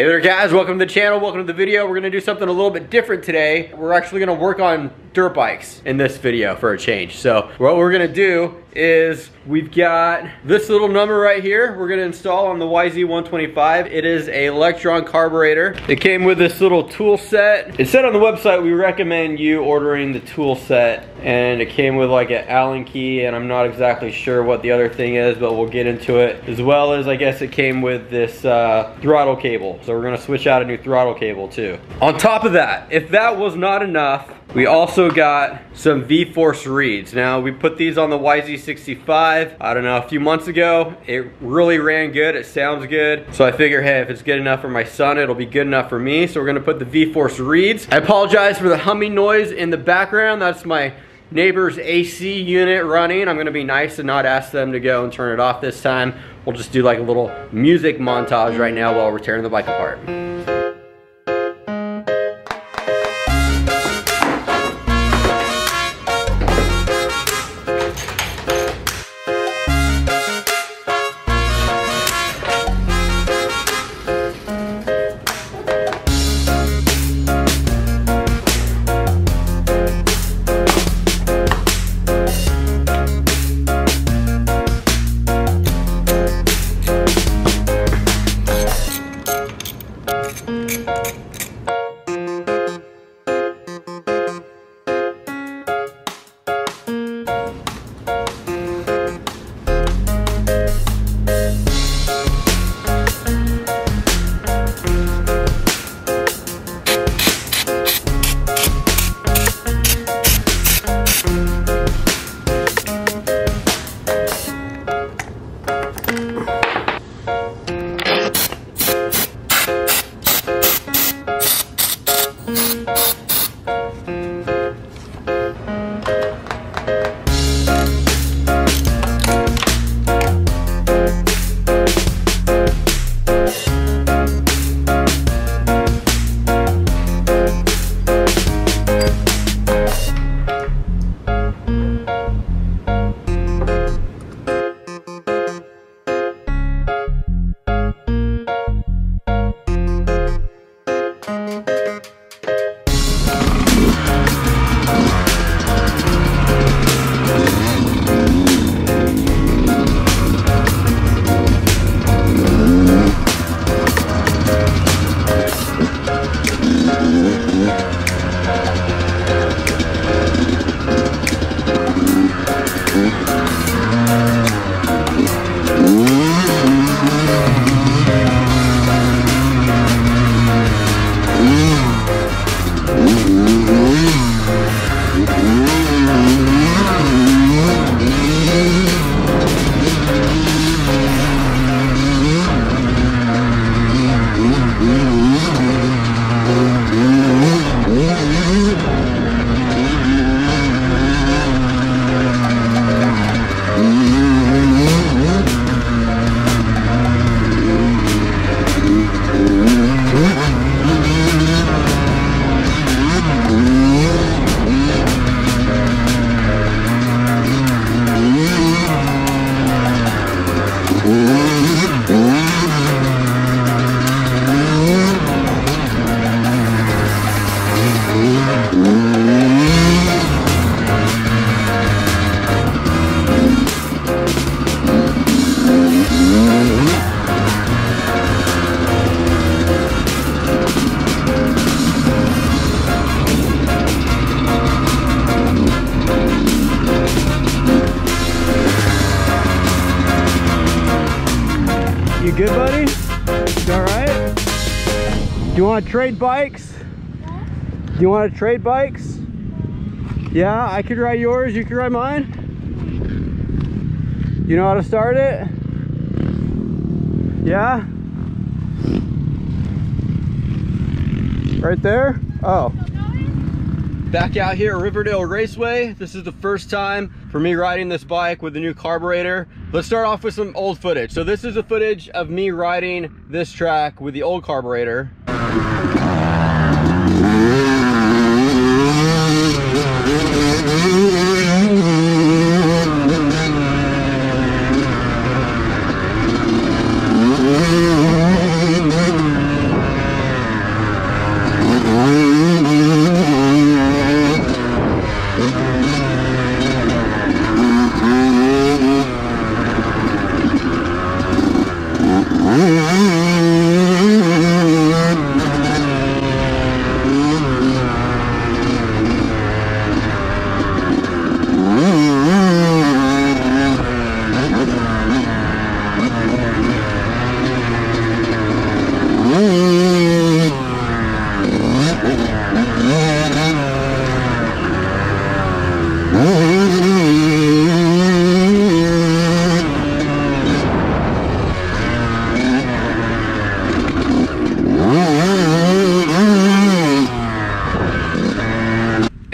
Hey there guys, welcome to the channel, welcome to the video. We're gonna do something a little bit different today. We're actually gonna work on dirt bikes in this video for a change. So what we're gonna do is we've got this little number right here we're gonna install on the YZ125. It is a Lectron Carburator. It came with this little tool set. It said on the website we recommend you ordering the tool set, and it came with like an Allen key, and I'm not exactly sure what the other thing is, but we'll get into it. As well as I guess it came with this throttle cable. So we're gonna switch out a new throttle cable too. On top of that, if that was not enough, we also got some V-Force reeds. Now we put these on the YZ65, I don't know, a few months ago. It really ran good, it sounds good. So I figure, hey, if it's good enough for my son, it'll be good enough for me. So we're gonna put the V-Force reeds. I apologize for the humming noise in the background. That's my neighbor's AC unit running. I'm gonna be nice and not ask them to go and turn it off this time. We'll just do like a little music montage right now while we're tearing the bike apart. You good, buddy? You all right? Do you want to trade bikes? Do you want to trade bikes? Yeah, I could ride yours, you could ride mine? You know how to start it? Yeah? Right there? Oh. Back out here at Riverdale Raceway. This is the first time for me riding this bike with the new Carburator. Let's start off with some old footage. So this is the footage of me riding this track with the old Carburator.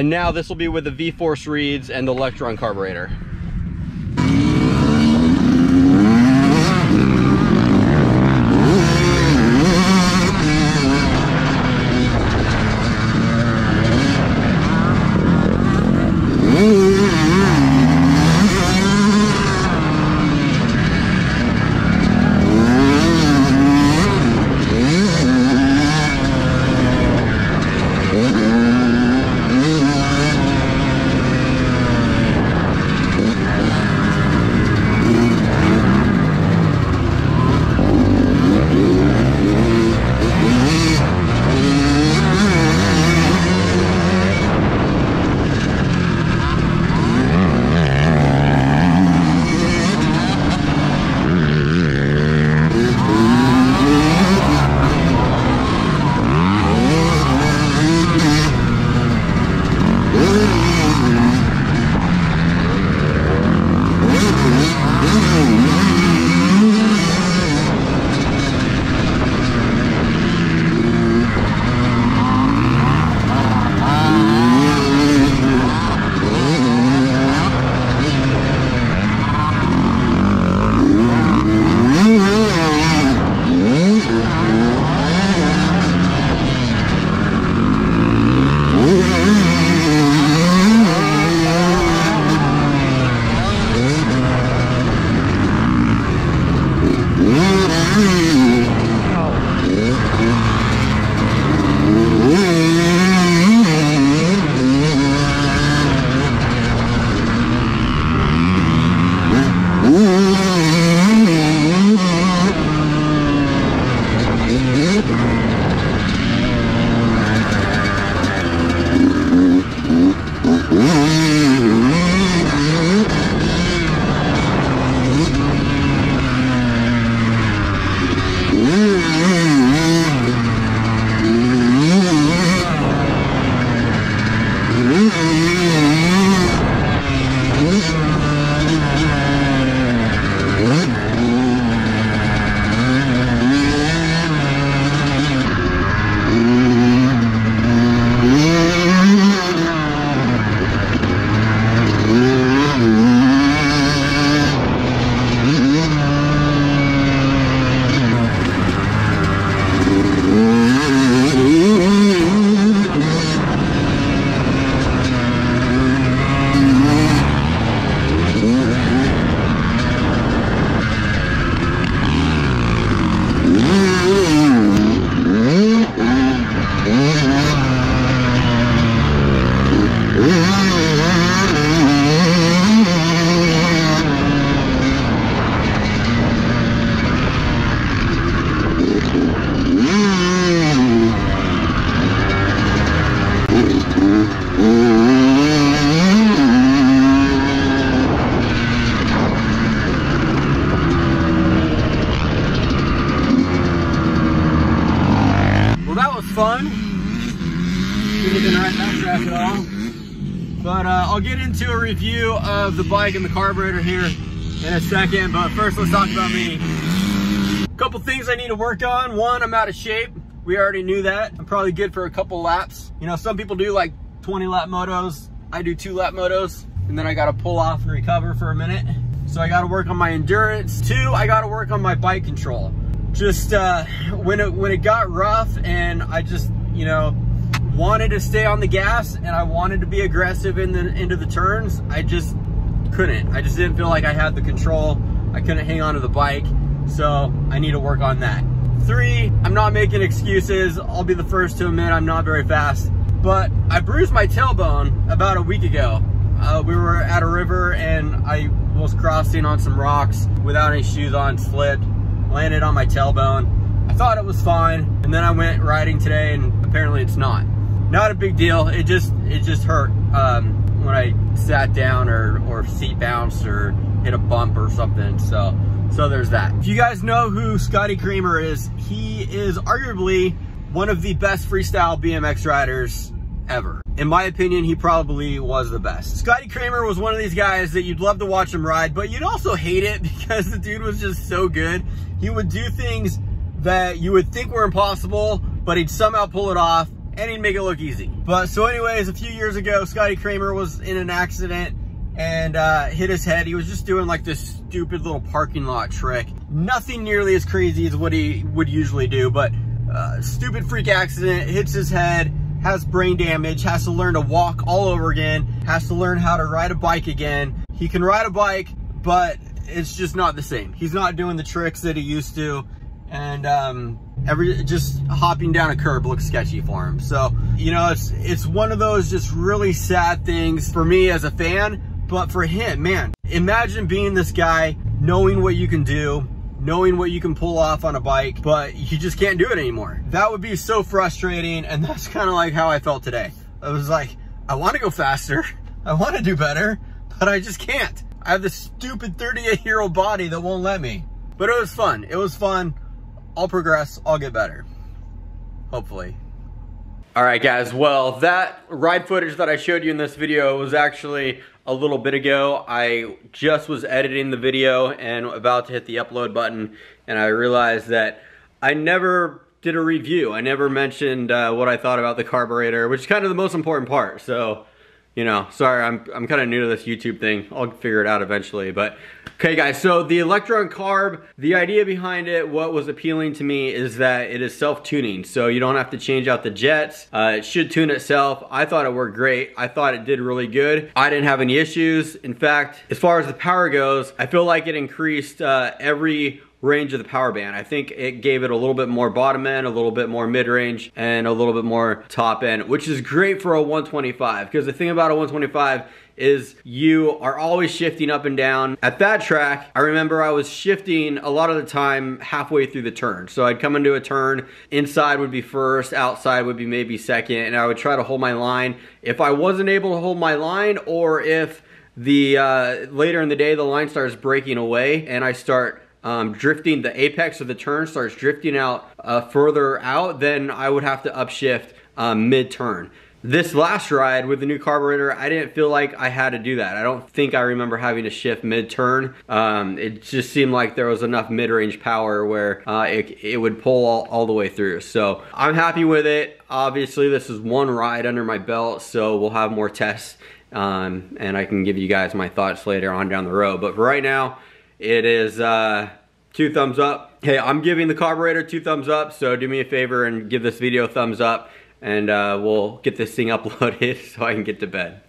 And now this will be with the V-Force reeds and the Lectron carburetor. Fun. Didn't even write that track at all. But I'll get into a review of the bike and the carburetor here in a second. But first, let's talk about me. A couple things I need to work on. One, I'm out of shape. We already knew that. I'm probably good for a couple laps. You know, some people do like 20 lap motos. I do 2 lap motos, and then I got to pull off and recover for a minute. So I got to work on my endurance. 2, I got to work on my bike control. Just when it got rough and I just, you know, wanted to stay on the gas and I wanted to be aggressive into the turns, I just couldn't. I just didn't feel like I had the control. I couldn't hang on to the bike, so I need to work on that. 3, I'm not making excuses. I'll be the first to admit I'm not very fast, but I bruised my tailbone about a week ago. We were at a river and I was crossing on some rocks without any shoes on, slipped, landed on my tailbone. I thought it was fine, and then I went riding today and apparently it's not. Not a big deal. It just hurt when I sat down or seat bounced or hit a bump or something. So there's that. If you guys know who Scotty Creamer is, he is arguably one of the best freestyle BMX riders ever. In my opinion, he probably was the best. Scotty Creamer was one of these guys that you'd love to watch him ride, but you'd also hate it because the dude was just so good. He would do things that you would think were impossible, but he'd somehow pull it off. and he'd make it look easy. But so anyways, a few years ago, Scotty Kramer was in an accident and hit his head. He was just doing like this stupid little parking lot trick. Nothing nearly as crazy as what he would usually do, but stupid freak accident, hits his head, has brain damage, has to learn to walk all over again, has to learn how to ride a bike again. He can ride a bike, but it's just not the same. He's not doing the tricks that he used to, and just hopping down a curb looks sketchy for him. So, you know, it's one of those just really sad things for me as a fan, but for him, man, imagine being this guy, knowing what you can do, knowing what you can pull off on a bike, but you just can't do it anymore. That would be so frustrating, and that's kind of like how I felt today. I was like, I want to go faster, I want to do better, but I just can't. I have this stupid 38-year-old body that won't let me. But it was fun. It was fun. I'll progress. I'll get better. Hopefully. All right, guys. Well, that ride footage that I showed you in this video was actually a little bit ago. I just was editing the video and about to hit the upload button, and I realized that I never did a review. I never mentioned what I thought about the Carburator, which is kind of the most important part. So, you know, sorry, I'm kind of new to this YouTube thing. I'll figure it out eventually, but okay, guys, so the Lectron Carb, the idea behind it, what was appealing to me is that it is self-tuning, so you don't have to change out the jets. It should tune itself. I thought it worked great. I thought it did really good. I didn't have any issues. In fact, as far as the power goes, I feel like it increased every range of the power band. I think it gave it a little bit more bottom end, a little bit more mid-range, and a little bit more top end, which is great for a 125, because the thing about a 125 is you are always shifting up and down. At that track, I remember I was shifting a lot of the time halfway through the turn. So I'd come into a turn, inside would be first, outside would be maybe second, and I would try to hold my line. If I wasn't able to hold my line, or if the later in the day the line starts breaking away and I start drifting, the apex of the turn starts drifting out further out, then I would have to upshift mid-turn. This last ride with the new Carburator, I didn't feel like I had to do that. I don't think I remember having to shift mid-turn. It just seemed like there was enough mid-range power where it would pull all the way through. So I'm happy with it. Obviously, this is one ride under my belt, so we'll have more tests, and I can give you guys my thoughts later on down the road. But for right now, it is 2 thumbs up. Hey, I'm giving the Carburator 2 thumbs up, so do me a favor and give this video a thumbs up, and we'll get this thing uploaded so I can get to bed.